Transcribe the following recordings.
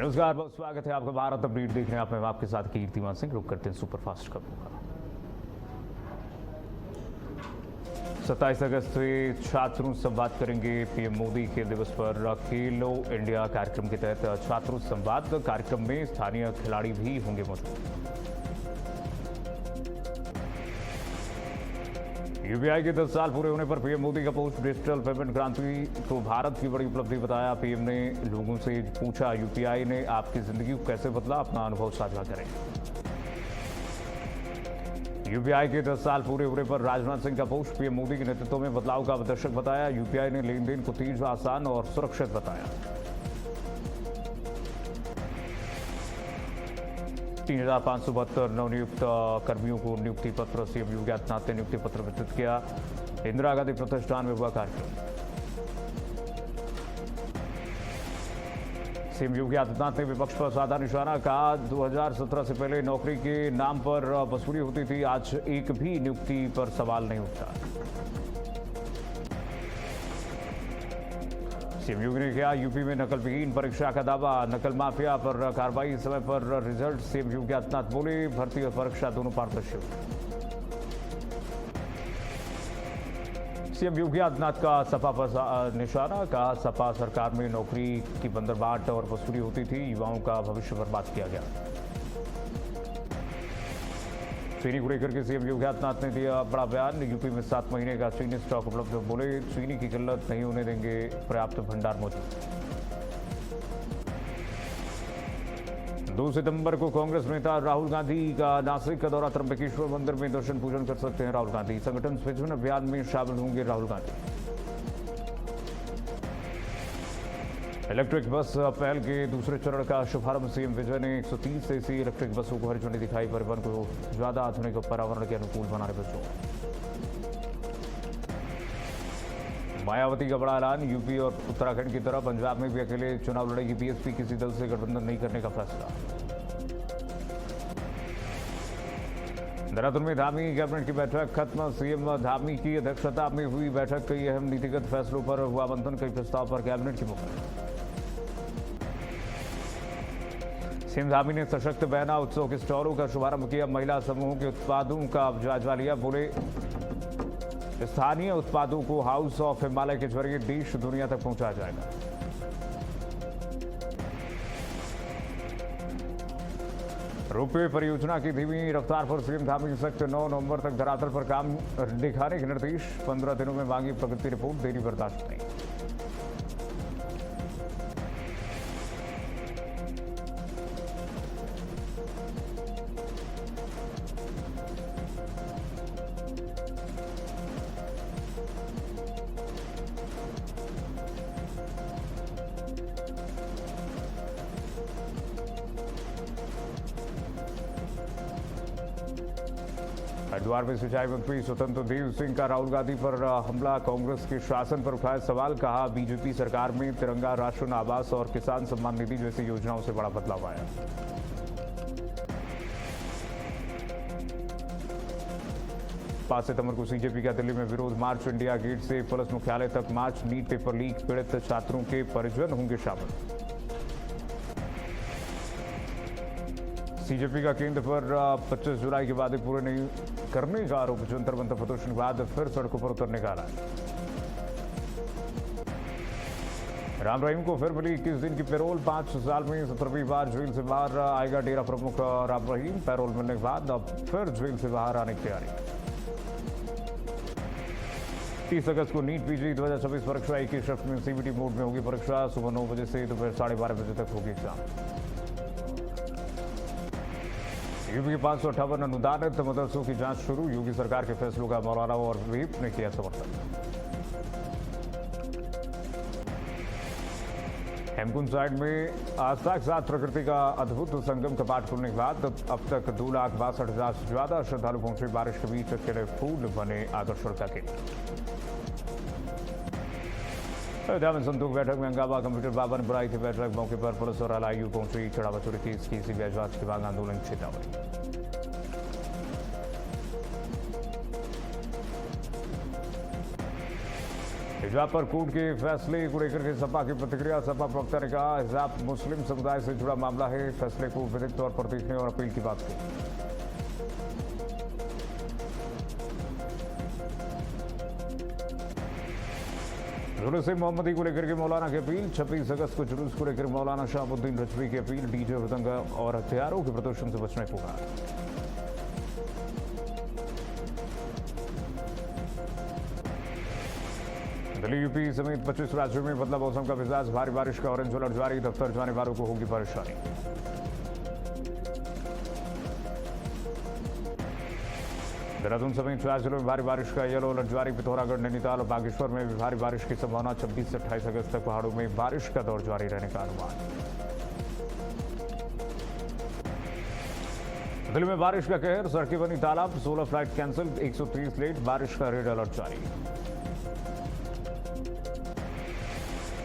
नमस्कार, बहुत स्वागत है आपका भारत अपडेट देखने आप में आपके साथ कीर्तिमान सिंह। रुक करते हैं सुपरफास्ट खबरों का। 27 अगस्त से छात्रों से बात करेंगे। पीएम मोदी खेल दिवस पर खेलो इंडिया कार्यक्रम के तहत छात्रों संवाद कार्यक्रम में स्थानीय खिलाड़ी भी होंगे मौजूद। यूपीआई के 10 साल पूरे होने पर पीएम मोदी का पोस्ट डिजिटल पेमेंट क्रांति को भारत की बड़ी उपलब्धि बताया। पीएम ने लोगों से पूछा, यूपीआई ने आपकी जिंदगी को कैसे बदला, अपना अनुभव साझा करें। यूपीआई के 10 साल पूरे होने पर राजनाथ सिंह का पोस्ट पीएम मोदी के नेतृत्व में बदलाव का आवश्यक बताया। यूपीआई ने लेन देन को तेज, आसान और सुरक्षित बताया। 3,572 नवनियुक्त कर्मियों को नियुक्ति पत्र सीएम योगी आदित्यनाथ ने नियुक्ति पत्र वितरित किया। इंदिरा गांधी प्रतिष्ठान में हुआ कार्यक्रम। सीएम योगी आदित्यनाथ ने विपक्ष पर साधा निशाना, कहा 2017 से पहले नौकरी के नाम पर वसूली होती थी, आज एक भी नियुक्ति पर सवाल नहीं उठता। सीएम योगी ने किया यूपी में नकलविहीन परीक्षा का दावा, नकल माफिया पर कार्रवाई, समय पर रिजल्ट। सीएम योगी आदित्यनाथ बोले, भर्ती और परीक्षा दोनों पारदर्शी होगी। सीएम योगी आदित्यनाथ का सपा पर निशाना, कहा सपा सरकार में नौकरी की बंदरबाट और वसूली होती थी, युवाओं का भविष्य बर्बाद किया गया। चीनी को लेकर के सीएम योगी आदित्यनाथ ने दिया बड़ा बयान, यूपी में 7 महीने का चीनी स्टॉक उपलब्ध। बोले, चीनी की किल्लत नहीं होने देंगे, पर्याप्त भंडार मौजूद। 2 सितंबर को कांग्रेस नेता राहुल गांधी का नासिक का दौरा, त्र्यंबकेश्वर मंदिर में दर्शन पूजन कर सकते हैं राहुल गांधी। संगठन सृजन अभियान में शामिल होंगे राहुल गांधी। इलेक्ट्रिक बस पहल के दूसरे चरण का शुभारंभ, सीएम विजय ने 130 एसी इलेक्ट्रिक बसों को हरी झंडी दिखाई। परिवहन को ज्यादा आधुनिक और पर्यावरण के अनुकूल बनाने पर जोर। मायावती का बड़ा ऐलान, यूपी और उत्तराखंड की तरह पंजाब में भी अकेले चुनाव लड़ेगी बीएसपी, किसी दल से गठबंधन नहीं करने का फैसला। देहरादून में धामी कैबिनेट की बैठक खत्म, सीएम धामी की अध्यक्षता में हुई बैठक। कई अहम नीतिगत फैसलों पर हुआ मंथन, कई प्रस्ताव पर कैबिनेट की मुहर। सीएम धामी ने सशक्त बहना उत्सव के स्टॉलों का शुभारंभ किया, महिला समूहों के उत्पादों का जायजा लिया। बोले, स्थानीय उत्पादों को हाउस ऑफ हिमालय के जरिए देश दुनिया तक पहुंचाया जाएगा। रोपवे परियोजना की धीमी रफ्तार पर सीएम धामी सख्त, 9 नवंबर तक धरातल पर काम दिखाने के निर्देश। 15 दिनों में मांगी प्रगति रिपोर्ट, देरी बर्दाश्त नहीं। हरिद्वार में सिंचाई मंत्री स्वतंत्र देव सिंह का राहुल गांधी पर हमला, कांग्रेस के शासन पर उठाया सवाल। कहा, बीजेपी सरकार में तिरंगा राशन, आवास और किसान सम्मान निधि जैसी योजनाओं से बड़ा बदलाव आया। पांच सितंबर को सीजेपी का दिल्ली में विरोध मार्च, इंडिया गेट से पुलिस मुख्यालय तक मार्च। नीट पेपर लीक पीड़ित छात्रों के परिजन होंगे शामिल। सीजेपी का केंद्र पर 25 जुलाई के वादे पूरे नहीं करने का आरोप, जंतर मंतर प्रदर्शन के बाद फिर सड़कों पर उतरने का ऐलान। राम रहीम को फिर मिली 21 दिन की पैरोल, 5 साल में 17वीं बार जेल से बाहर आएगा डेरा प्रमुख राम रहीम। पैरोल मिलने के बाद अब फिर जेल से बाहर आने की तैयारी। 30 अगस्त को नीट पीजी 2026 परीक्षा 21 शिफ्ट में सीबीटी मोड में होगी परीक्षा। सुबह 9 बजे से दोपहर 12:30 बजे तक होगी एग्जाम। यूपी के 558 अनुदानित मदरसों की जांच शुरू, योगी सरकार के फैसलों का मौलाना और व्हीप ने किया समर्थन। हेमकुंड साइड में आस्था के साथ प्रकृति का अद्भुत संगम कपाट खुलने के बाद अब तक 2,62,000 से ज्यादा श्रद्धालु पहुंचे। बारिश के बीच खिले फूल बने आकर्षण का केंद्र। अयोध्या में संतोख बैठक में हंगामा, कंप्यूटर बाबा ने बुलाई थी बैठक। मौके पर पुलिस और एलआईयू पहुंची। चढ़ावा चोरी केस की सीबीआई जांच के बाद आंदोलन की चेतावनी। हिजाब पर कोर्ट के फैसले को लेकर के सपा की प्रतिक्रिया। सपा प्रवक्ता ने कहा, हिजाब मुस्लिम समुदाय से जुड़ा मामला है, फैसले को विधिक तौर पर देखने और अपील की बात की। जुलूस मोहम्मदी को लेकर के मौलाना की अपील। 26 अगस्त को जुलूस को लेकर मौलाना शहाबुद्दीन रजवी की अपील। डीजे, मृदंग और हथियारों के प्रदर्शन से बचने को कहा। दिल्ली, यूपी समेत 25 राज्यों में बदला मौसम का मिजाज। भारी बारिश का ऑरेंज अलर्ट जारी। दफ्तर जाने वालों को होगी परेशानी। देहरादून समेत 4 जिलों में भारी बारिश का येलो अलर्ट जारी। पिथौरागढ़, नैनीताल और बागेश्वर में भी भारी बारिश की संभावना। 26 से 28 अगस्त तक पहाड़ों में बारिश का दौर जारी रहने का अनुमान। दिल्ली में बारिश का कहर। सड़कें बनी तालाब। 16 फ्लाइट कैंसिल, 130 लेट। बारिश का रेड अलर्ट जारी।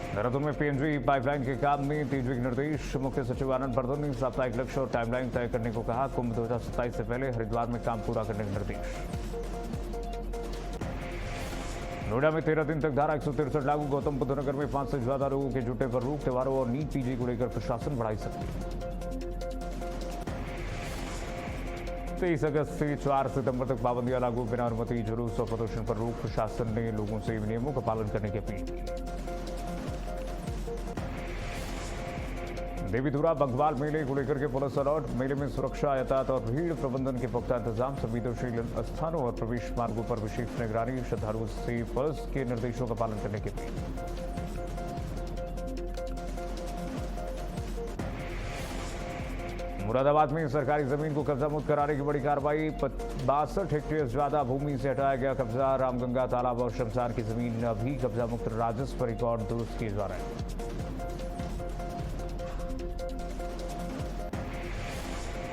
देहरादून में पीएनजी पाइपलाइन के काम में तेजी के निर्देश। मुख्य सचिव आनंद बर्धन ने साप्ताहिक लक्ष्य और टाइमलाइन तय करने को कहा। कुंभ 2027 से पहले हरिद्वार में काम पूरा करने के निर्देश। नोएडा में 13 दिन तक धारा 163 लागू। गौतम बुद्ध नगर में 5 से ज्यादा लोगों के जुटे पर रोक। त्योहारों और नीट पीजी को लेकर प्रशासन बढ़ाई सकती। 23 अगस्त से 4 सितंबर तक पाबंदियां लागू। बिना अनुमति जुलूस और प्रदर्शन पर रोक। प्रशासन ने लोगों से नियमों का पालन करने की अपील की। देवीधुरा बंगवाल मेले को लेकर के पुलिस अलर्ट। मेले में सुरक्षा, यातायात और भीड़ प्रबंधन के पुख्ता इंतजाम। संवेदनशील स्थानों और प्रवेश मार्गों पर विशेष निगरानी। श्रद्धालुओं से पुलिस के निर्देशों का पालन करने की अपील। मुरादाबाद में सरकारी जमीन को कब्जा मुक्त कराने की बड़ी कार्रवाई। 62 हेक्टेयर ज्यादा भूमि से हटाया गया कब्जा। रामगंगा तालाब और शमशान की जमीन अभी कब्जा मुक्त। राजस्व रिकॉर्ड दुरुस्त किए जा रहे हैं।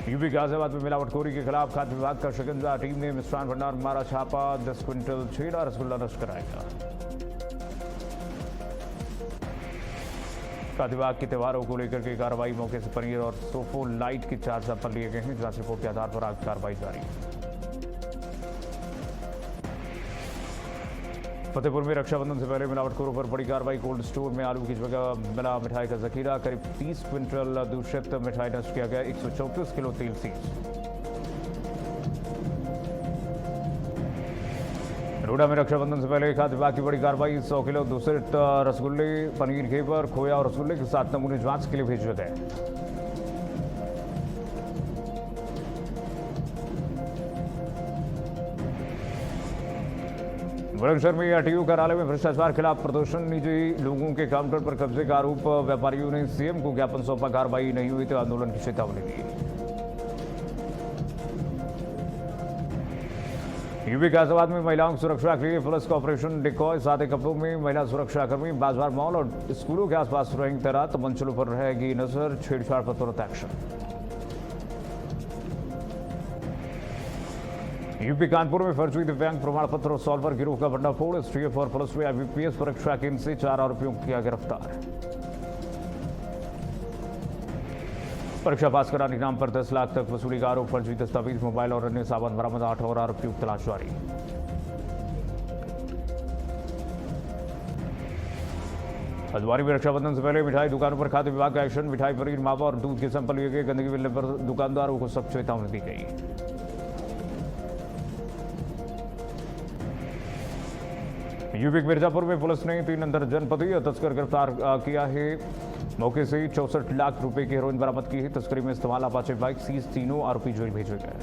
यूपी गाजियाबाद में मिलावटखोरी के खिलाफ खाद्य विभाग का शिकंजा। टीम ने मिष्ठान भंडार मारा छापा। 10 क्विंटल छेना रसगुल्ला नष्ट कराएगा। खाद्य विभाग के त्योहारों को लेकर के कार्रवाई। मौके से पनीर और सोफो लाइट के 4 सैंपल लिए गए हैं। जांच रिपोर्ट के आधार पर आगे कार्रवाई जारी। फतेहपुर में रक्षाबंधन से पहले मिलावटखोरों पर बड़ी कार्रवाई। कोल्ड स्टोर में आलू की जगह मिला मिठाई का जखीरा। करीब 30 क्विंटल दूषित मिठाई नष्ट किया गया। 134 किलो तेल सीज। नोएडा में रक्षाबंधन से पहले खाद्य विभाग की बड़ी कार्रवाई। 100 किलो दूषित रसगुल्ले, पनीर, घेवर, खोया और रसगुल्ले के साथ नमूने जांच के लिए भेजे गए। बुलंदशहर में आरटीओ कार्यालय में भ्रष्टाचार खिलाफ प्रदर्शन। निजी लोगों के काउंटर पर कब्जे का आरोप। व्यापारियों ने सीएम को ज्ञापन सौंपा। कार्रवाई नहीं हुई तो आंदोलन की चेतावनी दी। यूपी गाजियाबाद में महिलाओं की सुरक्षा के लिए पुलिस का ऑपरेशन डिकॉय। सादे कपड़ों में महिला सुरक्षाकर्मी बाजार, मॉल और स्कूलों के आसपास रहेंगी तैनात। मंचलों पर रहेगी नजर। छेड़छाड़ पर तुरंत एक्शन। यूपी कानपुर में फर्जी दिव्यांग प्रमाण पत्र सॉल्वर गिरोह का भंडाफोड़। एसटीएफ और पुलिस में आईबीपीएस परीक्षा केंद्र से 4 आरोपियों को किया गिरफ्तार। परीक्षा पास कराने के नाम पर 10 लाख तक वसूली का आरोप। फर्जी दस्तावेज, मोबाइल और अन्य सामान बरामद। 8 और आरोपियों की तलाश जारी। हल्द्वानी में रक्षाबंधन से पहले मिठाई दुकानों पर खाद्य विभाग का एक्शन। मिठाई, पनीर, मावा और दूध के सैंपल लिए गए। गंदगी मिलने पर दुकानदारों को सख्त चेतावनी दी गई। यूपी के मिर्जापुर में पुलिस ने 3 अंतर जनपदीय तस्कर गिरफ्तार किया है। मौके से 64 लाख रुपए की हेरोइन बरामद की है। तस्करी में इस्तेमाल अपाचे बाइक सीज। तीनों आरोपी जेल भेजे गए।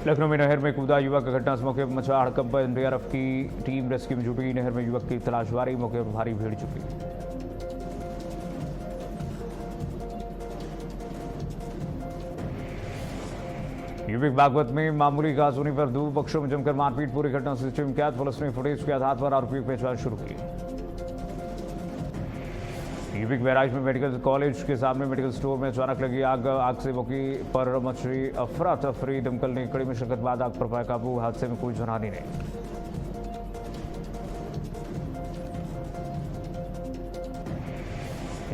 लखनऊ में नहर में कूदा युवक। घटना से मौके पर मचा हड़कंप। एनडीआरएफ की टीम रेस्क्यू में जुटी। नहर में युवक की तलाश जारी। मौके पर भारी भीड़ जुटी। यूपी बागपत में मामूली घासोनी पर 2 पक्षों में जमकर मारपीट। पूरी घटना सीसीटीवी में कैद। पुलिस ने फुटेज के आधार पर आरोपियों की पहचान शुरू की। यूपी के बहराइच में मेडिकल कॉलेज के सामने मेडिकल स्टोर में अचानक लगी आग। आग से मौके पर मची अफरा तफरी। दमकल ने कड़ी मशक्कत बाद आग पर पाया काबू। हादसे में कोई जनहानि नहीं।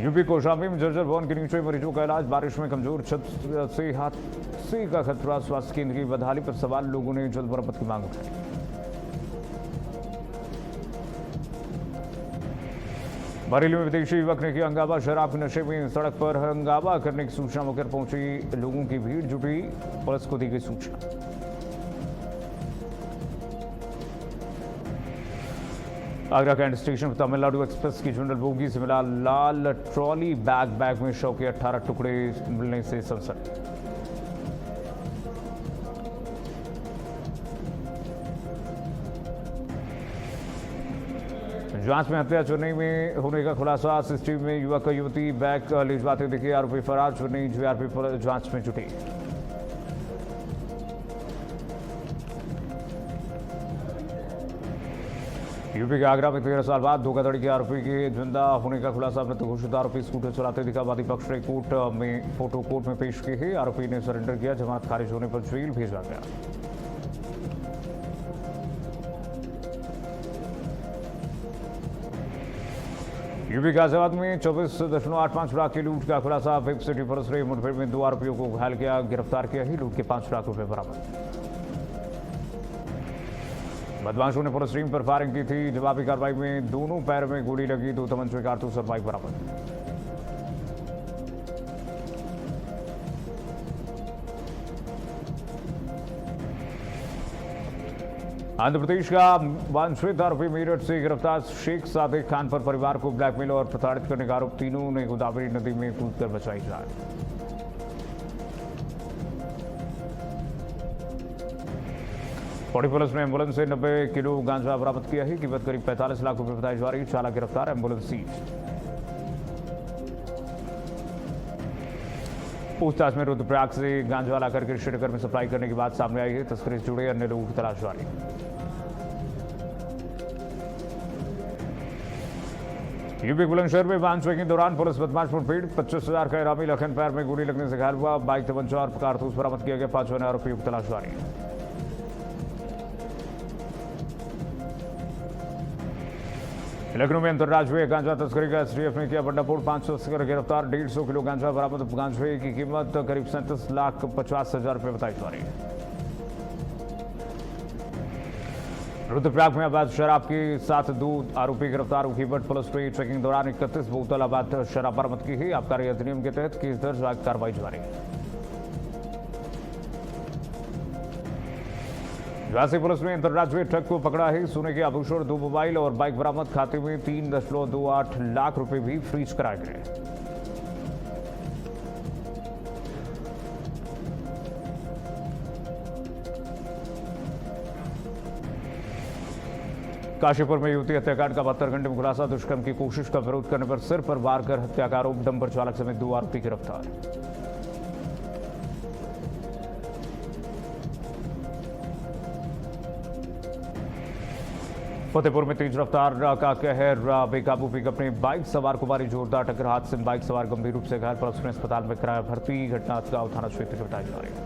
यूपी कौशाम्बी में जर्जर भवन के नीचे मरीजों का इलाज, बारिश में कमजोर छत से हादसे का खतरा, स्वास्थ्य केंद्र की बदहाली पर सवाल, लोगों ने जल्द मरम्मत की मांग उठाई। बरेली में विदेशी युवक ने किया हंगामा, शराब के नशे में सड़क पर हंगामा करने की सूचना मौके पर पहुंची लोगों की भीड़ जुटी, पुलिस को दी गई सूचना। आगरा कैंट स्टेशन पर तमिलनाडु एक्सप्रेस की जनरल बोगी से मिला लाल ट्रॉली बैग में शव के 18 टुकड़े मिलने से सनसनी। जांच में हत्या चेन्नई में होने का खुलासा, सीसीटीवी में युवक युवती बैग ले जाते दिखे, आरोपी फरार, चेन्नई जीआरपी जांच में जुटी। यूपी के आगरा में 13 साल बाद धोखाधड़ी के आरोपी के जिंदा होने का खुलासा, मृत घोषित आरोपी स्कूटर चलाते दिखा, वादी पक्ष ने फोटो कोर्ट में पेश की है, आरोपी ने सरेंडर किया, जमानत खारिज होने पर जेल भेजा गया। यूपी गाजियाबाद में 24.85 लाख की लूट का खुलासा, वेब सिटी पुलिस ने मुठभेड़ में 2 आरोपियों को घायल किया, गिरफ्तार किया ही, लूट के 5 लाख रुपए बरामद। बदमाशों ने पुलिस टीम पर फायरिंग की थी, जवाबी कार्रवाई में दोनों पैर में गोली लगी, 2 तमंचे, कारतूस और बाइक बरामद। आंध्र प्रदेश का वांछित आरोपी मेरठ से गिरफ्तार, शेख सादिक खान पर परिवार को ब्लैकमेल और प्रताड़ित करने का आरोप, तीनों ने गोदावरी नदी में कूदकर बचाई जान। पौड़ी पुलिस ने एम्बुलेंस से 90 किलो गांजा बरामद किया है, कीमत करीब 45 लाख रुपए बताई जा रही, चालक गिरफ्तार, एम्बुलेंस सीज। पूछताछ में रुद्रप्रयाग से गांजा लाकर के श्रीनगर में सप्लाई करने की बात सामने आई है, तस्करी से जुड़े अन्य लोगों की तलाश जारी। यूपी बुलंदशहर में वाहन चेकिंग के दौरान पुलिस बदमाश मुठभेड़, 25,000 का इनामी लखन पैर में गोली लगने से घायल हुआ, बाइक, तमंचा और कारतूस बरामद किया गया, 5 अन्य आरोपियों की तलाश जारी। लखनऊ में अंतर्राज्यीय गांजा तस्करी का एसटीएफ ने किया भंडाफोड़, 5 तस्कर गिरफ्तार, 150 किलो गांजा बरामद, गांजे की कीमत करीब 37,50,000 रुपए बताई जा रही है। रुद्रप्रयाग में अवैध शराब के साथ 2 आरोपी गिरफ्तार, कीमत पुलिस ने चेकिंग दौरान 31 बोतल अवैध शराब बरामद की है, आबकारी अधिनियम के तहत केस दर्ज, कार्रवाई जारी है। झांसी पुलिस ने अंतर्राज्यीय ट्रक को पकड़ा है, सोने के आभूषण, 2 मोबाइल और बाइक बरामद, खाते में 3.28 लाख रुपए भी फ्रीज कराए गए। काशीपुर में युवती हत्याकांड का 72 घंटे में खुलासा, दुष्कर्म की कोशिश का विरोध करने पर सिर पर वार कर हत्या का आरोप, डंपर चालक समेत 2 आरोपी गिरफ्तार। फतेहपुर में तेज रफ्तार का कहर, बेकाबू पिकअप ने बाइक सवार को मारी जोरदार टक्कर, हादसे में बाइक सवार गंभीर रूप से घायल, पुलिस ने अस्पताल में कराया भर्ती, घटना गांव थाना क्षेत्र में बताई जा रही है।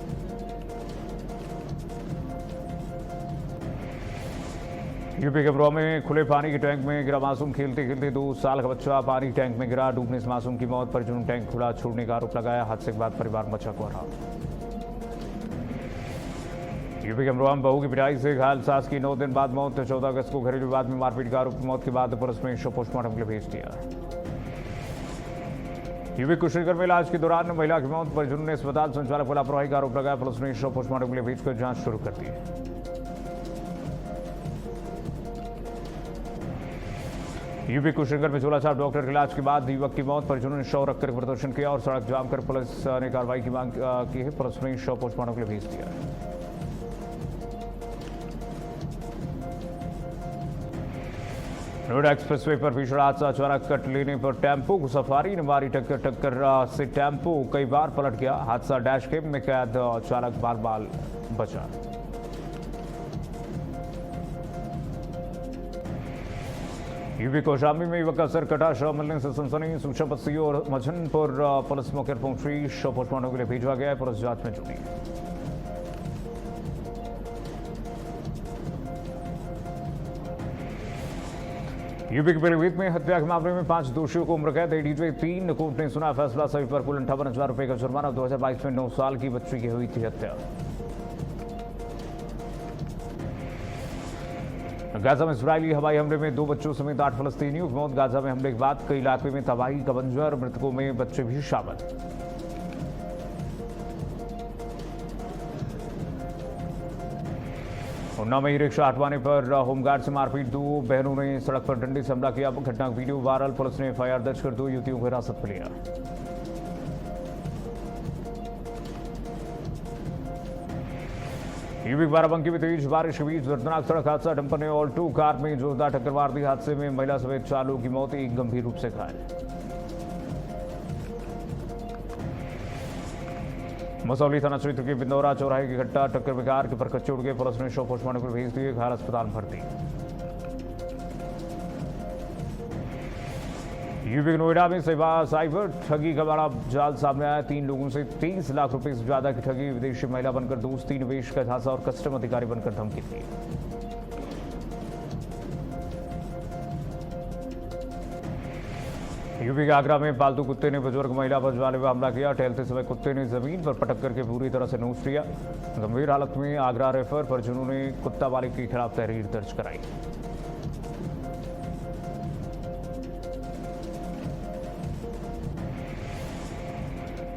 यूपी के अमरोहा में खुले पानी के टैंक में गिरा मासूम, खेलते खेलते 2 साल का बच्चा पानी टैंक में गिरा, डूबने से मासूम की मौत, परिजनों ने टैंक खुला छोड़ने का आरोप लगाया, हादसे के बाद परिवार मचा कोहराम। यूपी के अमरोहा में बहू की पिटाई से घायल सास की 9 दिन बाद मौत, 14 अगस्त को घरेलू विवाद में मारपीट का आरोप, मौत के बाद पुलिस ने शव पोस्टमार्टम के लिए भेज दिया। यूपी कुशीनगर में इलाज के दौरान महिला की मौत, परिजनों ने अस्पताल संचालक पर लापरवाही का आरोप लगाया, पुलिस ने शव पोस्टमार्टम के लिए भेजकर जांच शुरू कर दी है। यूपी कुशीनगर में झोलाछाप डॉक्टर के इलाज के बाद युवक की मौत, परिजनों ने शव रखकर प्रदर्शन किया और सड़क जाम कर पुलिस ने कार्रवाई की मांग की है, पुलिस ने शव पोस्टमार्टम के लिए भेज दिया है। नोएडा एक्सप्रेसवे पर भीषण हादसा, अचानक कट लेने पर टेम्पो को सफारी ने मारी टक्कर से टेम्पो कई बार पलट गया, हादसा डैश कैम में कैद, चालक बाल बचा। यूपी कौशाम्बी में युवक का सर कटा, शव मिलने से सनसनी, सूचना पर सीओ और मझनपुर पुलिस मौके पर पहुंची, शव पोस्टमार्टम के लिए भेजा गया है, पुलिस जांच में जुटी। यूपी के पीलीभीत में हत्या के मामले में 5 दोषियों को उम्र कैद, एडीजे 3 कोर्ट ने सुना फैसला। सभी पर कुल 58,000 रुपए का जुर्माना। 2022 में 9 साल की बच्ची की हुई थी हत्या। गाजा में इजरायली हवाई हमले में 2 बच्चों समेत 8 फलस्तीनियों की मौत। गाजा में हमले के बाद कई इलाके में तबाही का मंजर, मृतकों में बच्चे भी शामिल। उन्नाव में ई-रिक्शा हटवाने पर होमगार्ड से मारपीट, 2 बहनों ने सड़क पर डंडे से हमला किया। घटना का वीडियो वायरल, पुलिस ने एफआईआर दर्ज कर 2 युवतियों को हिरासत में लिया। यूपी बाराबंकी में तेज बारिश के बीच दर्दनाक सड़क हादसा। डंपर ने ऑल्टो कार में जोरदार टक्कर मार दी। हादसे में महिला समेत 4 लोगों की मौत, 1 गंभीर रूप से घायल। मसौली थाना क्षेत्र के बिंदौरा चौराहे की घटना, टक्कर में कार के परखच्चे उड़ गए। पुलिस ने शव पोस्टमार्टम पर भेज दिए, घायल अस्पताल में भर्ती। यूपी के नोएडा में साइबर ठगी का बड़ा जाल सामने आया। 3 लोगों से 23 लाख रुपए से ज्यादा की ठगी। विदेशी महिला बनकर दोस्ती, निवेश का झांसा और कस्टम अधिकारी बनकर धमकी दी। यूपी के आगरा में पालतू कुत्ते ने बुजुर्ग महिला पर जानलेवा में हमला किया। टहलते समय कुत्ते ने जमीन पर पटक करके पूरी तरह से नोच लिया। गंभीर हालत में आगरा रेफर, पर जिन्होंने कुत्ता मालिक के खिलाफ तहरीर दर्ज कराई।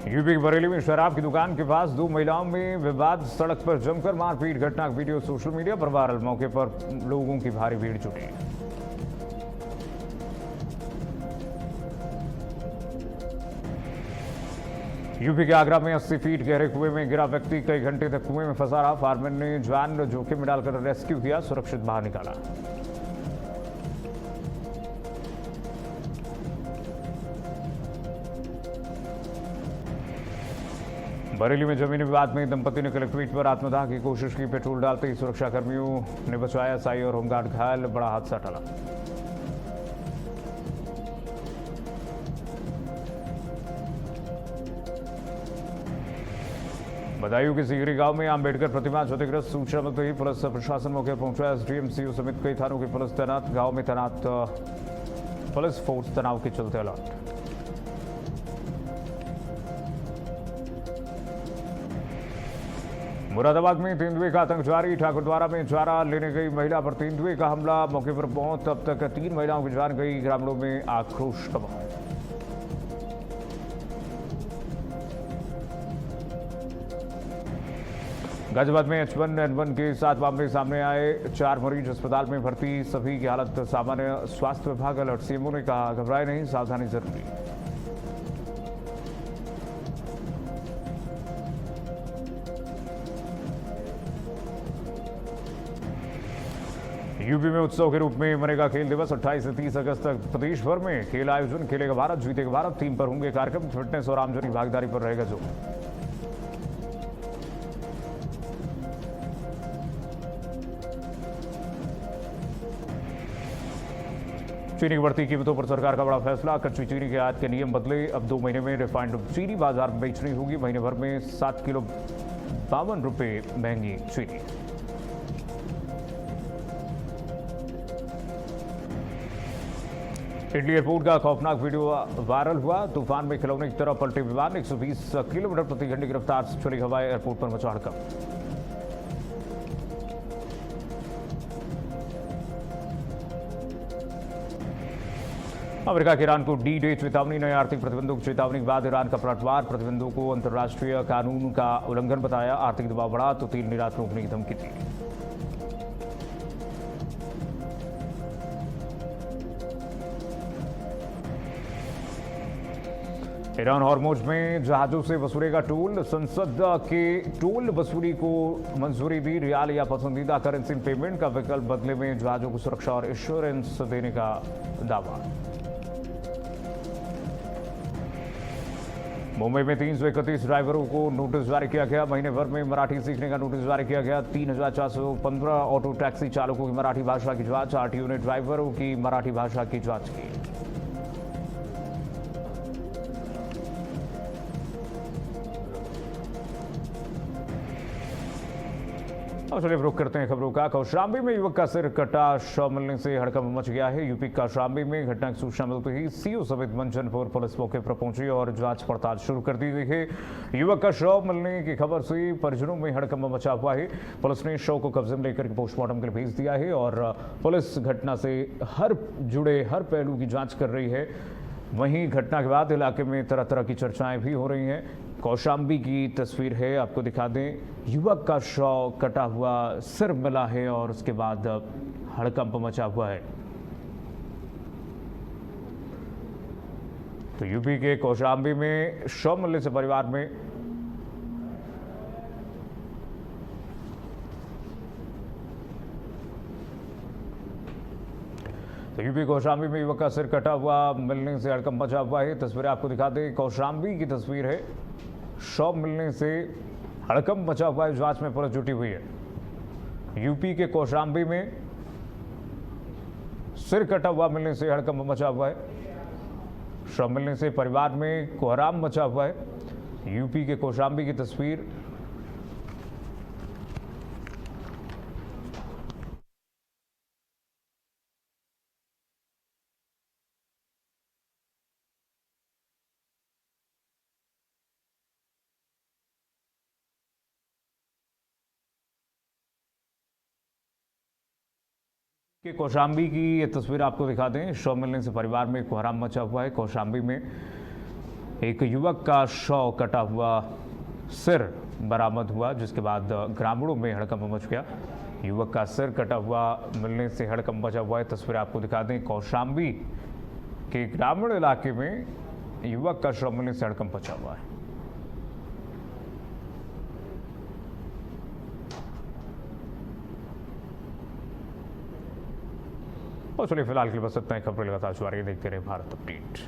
यूपी के बरेली में शराब की दुकान के पास 2 महिलाओं में विवाद, सड़क पर जमकर मारपीट। घटना का वीडियो सोशल मीडिया पर वायरल। मौके पर लोगों की भारी भीड़ जुटी। यूपी के आगरा में 80 फीट गहरे कुएं में गिरा व्यक्ति कई घंटे तक कुएं में फंसा रहा। फायरमैन ने जान जोखिम में डालकर रेस्क्यू किया, सुरक्षित बाहर निकाला। बरेली में जमीनी विवाद में दंपति ने कलेक्ट्रेट पर आत्मदाह की कोशिश की। पेट्रोल डालते ही सुरक्षा कर्मियों ने बचाया। साई और होमगार्ड घायल, बड़ा हादसा टला। बदायूं के सीगरी गांव में अंबेडकर प्रतिमा क्षतिग्रस्त। सूचना मिलते ही पुलिस प्रशासन मौके पर पहुंचा। एसडीएम, सीओ समेत कई थानों की पुलिस तैनात। गांव में तैनात पुलिस फोर्स तनाव के चलते अलर्ट। मुरादाबाद में तेंदुए का आतंक जारी। ठाकुरद्वारा में चारा लेने गई महिला पर तेंदुए का हमला, मौके पर मौत। अब तक 3 महिलाओं की जान गई। ग्रामीणों में आक्रोश का माहौल। गाजियाबाद में H1N1 के 7 मामले सामने आए। 4 मरीज अस्पताल में भर्ती, सभी की हालत सामान्य। स्वास्थ्य विभाग अलर्ट। सीएमओ ने कहा, घबराए नहीं, सावधानी जरूरी। यूपी में उत्सव के रूप में मनेगा खेल दिवस। 28 से 30 अगस्त तक प्रदेश भर में खेल आयोजन। खेलेगा भारत, जीतेगा भारत थीम पर होंगे कार्यक्रम। फिटनेस और आमजनी भागीदारी पर रहेगा जोर। चीनी की बढ़ती कीमतों पर सरकार का बड़ा फैसला। कच्ची चीनी के आयात के नियम बदले। अब 2 महीने में रिफाइंड चीनी बाजार में बेचनी होगी। महीने भर में 7 किलो 52 रुपए महंगी चीनी। इटली एयरपोर्ट का खौफनाक वीडियो वायरल हुआ। तूफान में खिलौने की तरह पलटे विमान। 120 किलोमीटर प्रति घंटे की रफ्तार से चली हवाएं। एयरपोर्ट पर मचा हड़कंप। अमेरिका के ईरान को डी-डे चेतावनी। नए आर्थिक प्रतिबंधों की चेतावनी के बाद ईरान का पलटवार। प्रतिबंधों को अंतर्राष्ट्रीय कानून का उल्लंघन बताया। आर्थिक दबाव बढ़ा तो तेल निर्यात रोकने की धमकी दी। ईरान हॉर्मुज में जहाजों से वसूलेगा टोल। संसद के टोल वसूली को मंजूरी दी। रियाल या पसंदीदा करेंसी पेमेंट का विकल्प, बदले में जहाजों को सुरक्षा और इंश्योरेंस देने का दावा। मुंबई में 331 ड्राइवरों को नोटिस जारी किया गया। महीने भर में मराठी सीखने का नोटिस जारी किया गया। 3,415 ऑटो टैक्सी चालकों की मराठी भाषा की जांच। आरटीओ ने ड्राइवरों की मराठी भाषा की जांच की। और चलिए रुक करते हैं खबरों का। कौशाम्बी में युवक का सिर कटा, शव मिलने से हड़कंप मच गया है। यूपी कौशाम्बी में घटना की सूचना मिलते ही सीओ समेत मंचनपुर पुलिस मौके पर पहुंची और जांच पड़ताल शुरू कर दी गई है। युवक का शव मिलने की खबर से परिजनों में हड़कंप मचा हुआ है। पुलिस ने शव को कब्जे में लेकर पोस्टमार्टम के लिए भेज दिया है और पुलिस घटना से जुड़े हर पहलू की जाँच कर रही है। वहीं घटना के बाद इलाके में तरह तरह की चर्चाएं भी हो रही हैं। कौशाम्बी की तस्वीर है, आपको दिखा दें। युवक का शव कटा हुआ सिर मिला है और उसके बाद हड़कंप मचा हुआ है। तो यूपी के कौशाम्बी में शव मिलने से परिवार में यूपी कौशाम्बी में युवक का सिर कटा हुआ मिलने से हड़कंप मचा हुआ है। तस्वीरें आपको दिखा दें, कौशाम्बी की तस्वीर है। शव मिलने से हड़कंप मचा हुआ है, जांच में पुलिस जुटी हुई है। यूपी के कौशाम्बी में सिर कटा हुआ मिलने से हड़कंप मचा हुआ है। शव मिलने से परिवार में कोहराम मचा हुआ है। यूपी के कौशाम्बी की तस्वीर। के कौशाम्बी की ये तस्वीर आपको दिखा दें। शव मिलने से परिवार में कोहराम मचा हुआ है। कौशाम्बी में एक युवक का शव कटा हुआ सिर बरामद हुआ, जिसके बाद ग्रामीणों में हड़कंप मच गया। युवक का सिर कटा हुआ मिलने से हड़कंप मचा हुआ है। तस्वीर आपको दिखा दें, कौशाम्बी के ग्रामीण इलाके में युवक का शव मिलने से हड़कंप मचा हुआ है। और चलिए फिलहाल के लिए बस इतना ही। खबरें लगातार जारी, देखते रहे भारत अपडेट।